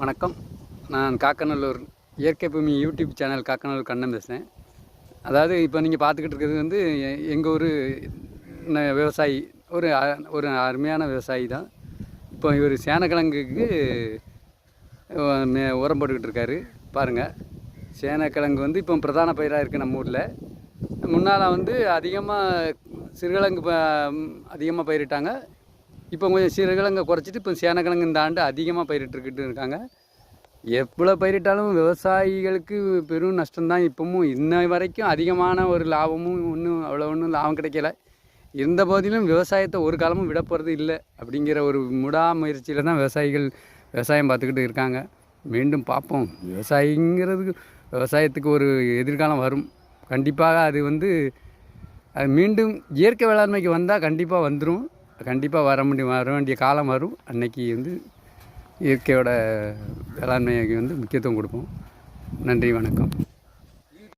வணக்கம். நான் காக்கநல்லூர் இயற்கை பூமி யூடியூப் சேனல் காக்கநல்லூர் கண்ணன் பேசுகிறேன். அதாவது இப்போ நீங்கள் பார்த்துக்கிட்டு இருக்கிறது வந்து எங்கள் ஊர் விவசாயி, ஒரு அருமையான விவசாயி தான். இப்போ இவர் சேனக்கிழங்குக்கு உரம் போட்டுக்கிட்டு இருக்காரு. பாருங்கள், சேனக்கிழங்கு வந்து இப்போ பிரதான பயிராக இருக்குது நம்ம ஊரில். முன்னால் வந்து அதிகமாக சிறுகிழங்கு அதிகமாக பயிரிட்டாங்க. இப்போ கொஞ்சம் சிறுகிழங்கை குறைச்சிட்டு இப்போ சேனக்கிழங்கு இந்த ஆண்டு அதிகமாக பயிரிட்டுருக்கிட்டு இருக்காங்க. எவ்வளோ பயிரிட்டாலும் விவசாயிகளுக்கு பெரும் நஷ்டம்தான். இப்போவும் இன்ன வரைக்கும் அதிகமான ஒரு லாபமும் ஒன்றும் லாபம் கிடைக்கல. இருந்த போதிலும் விவசாயத்தை ஒரு காலமும் விட போகிறது இல்லை அப்படிங்கிற ஒரு முயற்சியில் தான் விவசாயம் பார்த்துக்கிட்டு இருக்காங்க. மீண்டும் பார்ப்போம். விவசாயத்துக்கு ஒரு எதிர்காலம் வரும். கண்டிப்பாக அது மீண்டும் இயற்கை வேளாண்மைக்கு வந்தால் கண்டிப்பாக வந்துடும். கண்டிப்பாக வர வேண்டிய காலம் வரும். அன்னைக்கு இயற்கையோட வேளாண்மைக்கு முக்கியத்துவம் கொடுப்போம். நன்றி, வணக்கம்.